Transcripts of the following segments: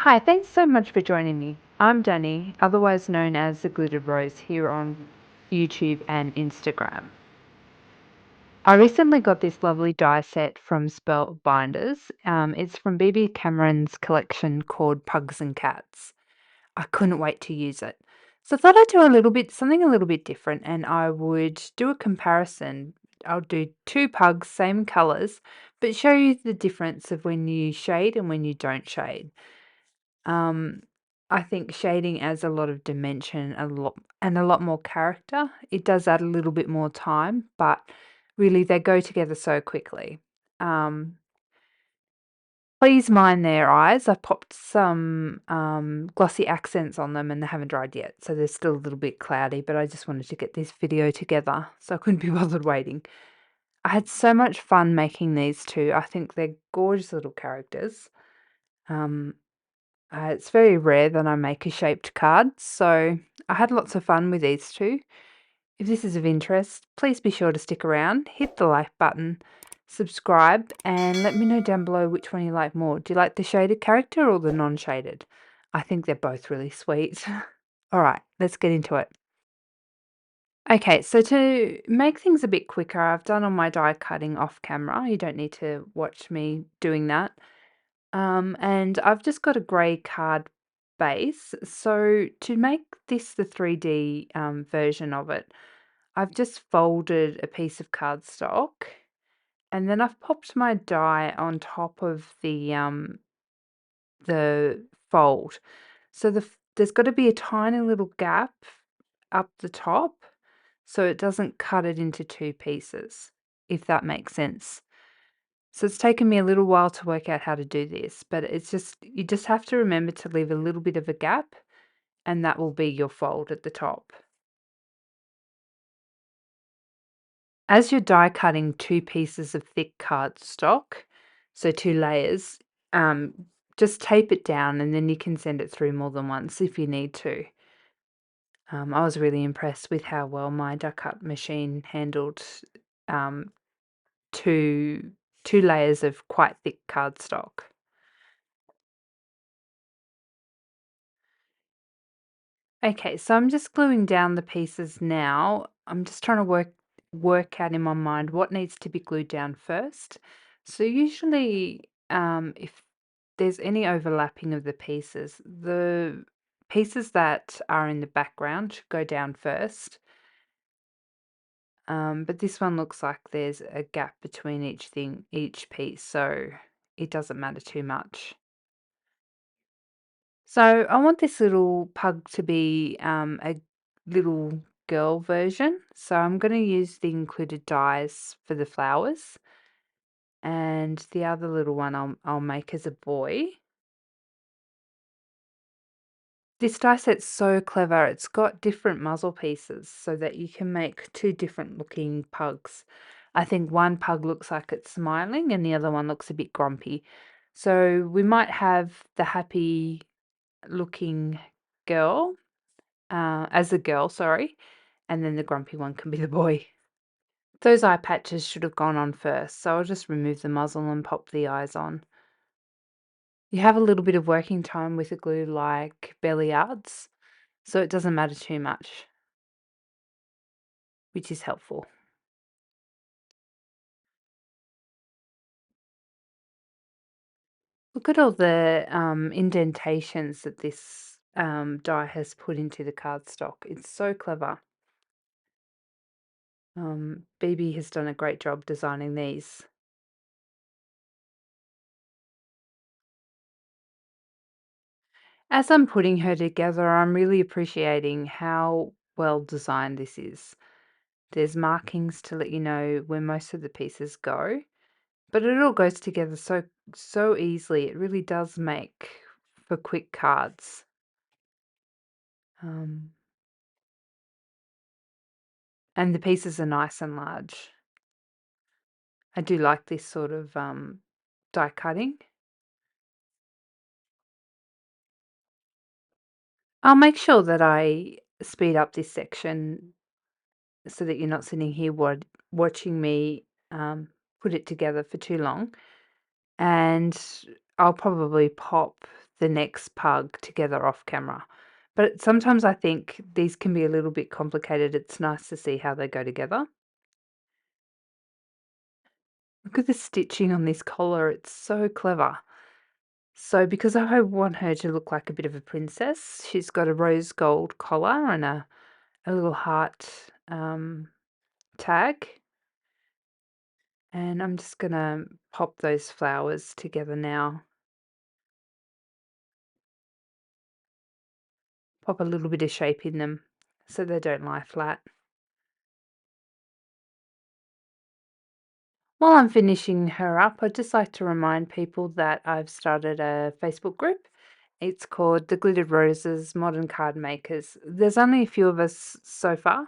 Hi, thanks so much for joining me. I'm Danny, otherwise known as the Glittered Rose here on YouTube and Instagram. I recently got this lovely die set from Spellbinders. It's from Bibi Cameron's collection called Pugs and Cats. I couldn't wait to use it. So I thought I'd do something a little bit different, and I would do a comparison. I'll do two pugs, same colours, but show you the difference of when you shade and when you don't shade. Um, I think shading adds a lot of dimension, a lot more character. It does add a little bit more time, but really they go together so quickly. Um, Please mind their eyes. I've popped some glossy accents on them and they haven't dried yet, so they're still a little bit cloudy, but I just wanted to get this video together, so I couldn't be bothered waiting. I had so much fun making these two. I think they're gorgeous little characters. Um, it's very rare that I make a shaped card, so I had lots of fun with these two. If this is of interest, please be sure to stick around, hit the like button, subscribe, and let me know down below which one you like more. Do you like the shaded character or the non-shaded? I think they're both really sweet. Alright, let's get into it. Okay, so to make things a bit quicker, I've done all my die cutting off camera. You don't need to watch me doing that. And I've just got a grey card base. So to make this the 3D version of it, I've just folded a piece of cardstock and then I've popped my die on top of the fold. So there's got to be a tiny little gap up the top so it doesn't cut it into two pieces, if that makes sense. So it's taken me a little while to work out how to do this, but you just have to remember to leave a little bit of a gap, and that will be your fold at the top. As you're die cutting two pieces of thick cardstock, so two layers, just tape it down and then you can send it through more than once if you need to. I was really impressed with how well my die cut machine handled um, two layers of quite thick cardstock. Okay, so I'm just gluing down the pieces now. I'm just trying to work out in my mind what needs to be glued down first. So usually, if there's any overlapping of the pieces that are in the background should go down first. But this one looks like there's a gap between each piece, so it doesn't matter too much. So I want this little pug to be a little girl version. So I'm going to use the included dies for the flowers, and the other little one I'll make as a boy. This die set's so clever. It's got different muzzle pieces so that you can make two different looking pugs. I think one pug looks like it's smiling and the other one looks a bit grumpy. So we might have the happy looking girl as a girl, sorry, and then the grumpy one can be the boy. Those eye patches should have gone on first, so I'll just remove the muzzle and pop the eyes on. You have a little bit of working time with a glue like Belly Arts, so it doesn't matter too much, which is helpful. Look at all the indentations that this die has put into the cardstock. It's so clever. Bibi has done a great job designing these. As I'm putting her together, I'm really appreciating how well designed this is. There's markings to let you know where most of the pieces go, but it all goes together so easily. It really does make for quick cards. Um, and the pieces are nice and large. I do like this sort of die cutting. I'll make sure that I speed up this section so that you're not sitting here watching me put it together for too long. And I'll probably pop the next pug together off camera. But sometimes I think these can be a little bit complicated. It's nice to see how they go together. Look at the stitching on this collar, it's so clever. So because I want her to look like a bit of a princess, she's got a rose gold collar and a little heart tag. And I'm just gonna pop those flowers together now. Pop a little bit of shape in them so they don't lie flat. While I'm finishing her up, I'd just like to remind people that I've started a Facebook group. It's called The Glittered Roses Modern Card Makers. There's only a few of us so far,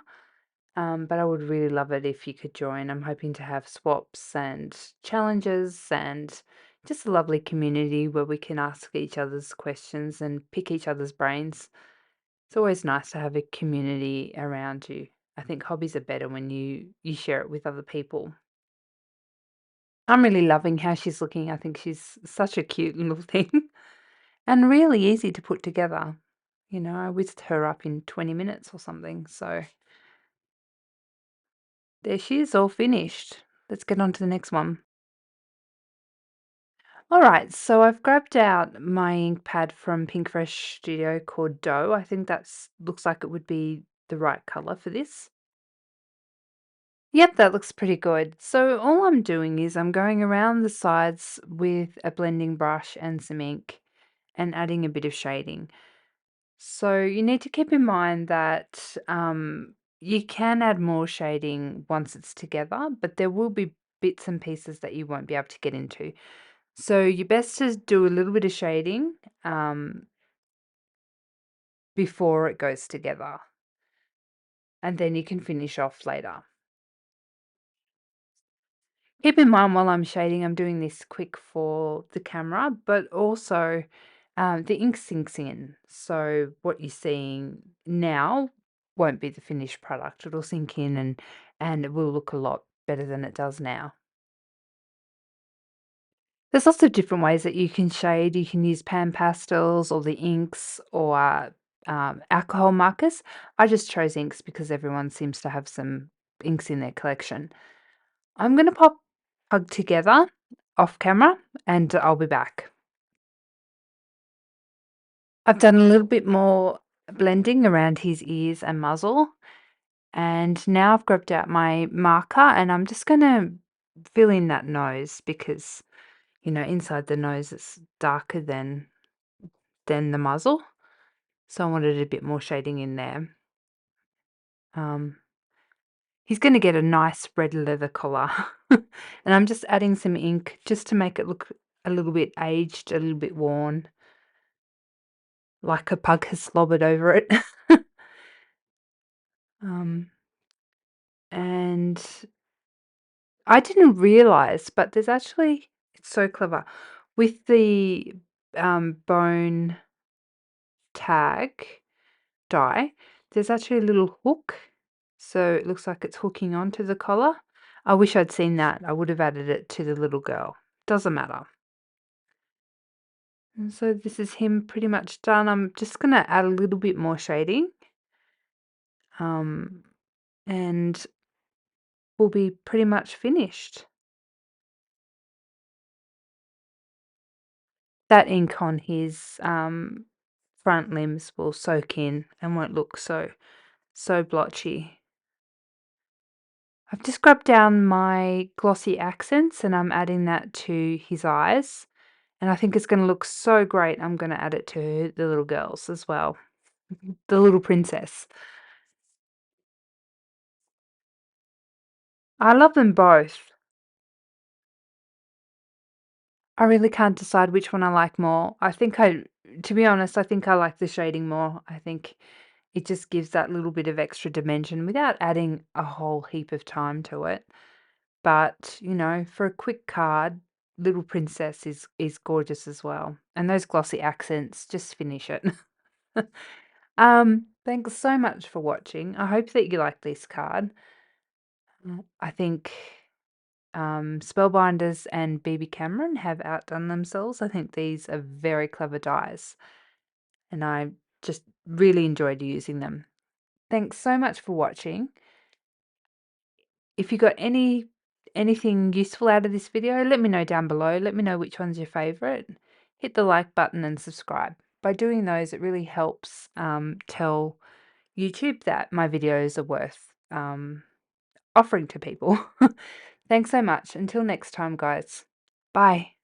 but I would really love it if you could join. I'm hoping to have swaps and challenges and just a lovely community where we can ask each other's questions and pick each other's brains. It's always nice to have a community around you. I think hobbies are better when you share it with other people. I'm really loving how she's looking. I think she's such a cute little thing and really easy to put together. You know, I whisked her up in 20 minutes or something. So there she is, all finished. Let's get on to the next one. All right, so I've grabbed out my ink pad from Pink Fresh Studio called Dough. I think that's looks like it would be the right color for this. Yep, that looks pretty good. So all I'm doing is I'm going around the sides with a blending brush and some ink and adding a bit of shading. So you need to keep in mind that you can add more shading once it's together, but there will be bits and pieces that you won't be able to get into. So you best to do a little bit of shading um, before it goes together, and then you can finish off later. Keep in mind while I'm shading, I'm doing this quick for the camera, but also the ink sinks in. So what you're seeing now won't be the finished product. It'll sink in and it will look a lot better than it does now. There's lots of different ways that you can shade. You can use pan pastels or the inks or alcohol markers. I just chose inks because everyone seems to have some inks in their collection. I'm going to pop Pug together off camera and I'll be back. I've done a little bit more blending around his ears and muzzle, and now I've grabbed out my marker and I'm just going to fill in that nose because, you know, inside the nose it's darker than the muzzle. So I wanted a bit more shading in there. Um, he's going to get a nice red leather collar. And I'm just adding some ink just to make it look a little bit aged, a little bit worn, like a pug has slobbered over it. um, and I didn't realize, but there's actually, it's so clever, with the bone tag die, there's actually a little hook. So it looks like it's hooking onto the collar. I wish I'd seen that. I would have added it to the little girl. Doesn't matter. And so this is him pretty much done. I'm just going to add a little bit more shading. And we'll be pretty much finished. That ink on his front limbs will soak in and won't look so blotchy. I've just grabbed down my glossy accents and I'm adding that to his eyes. And I think it's going to look so great. I'm going to add it to the little girls as well. The little princess. I love them both. I really can't decide which one I like more. To be honest, I think I like the shading more. I think it just gives that little bit of extra dimension without adding a whole heap of time to it. But, you know, for a quick card, Little Princess is gorgeous as well. And those glossy accents just finish it. Thanks so much for watching. I hope that you like this card. I think Spellbinders and Bibi Cameron have outdone themselves. I think these are very clever dies, and I just really enjoyed using them. Thanks so much for watching. If you got anything useful out of this video, let me know down below. Let me know which one's your favorite. Hit the like button and subscribe. By doing those, it really helps tell YouTube that my videos are worth offering to people. Thanks so much. Until next time, guys. Bye.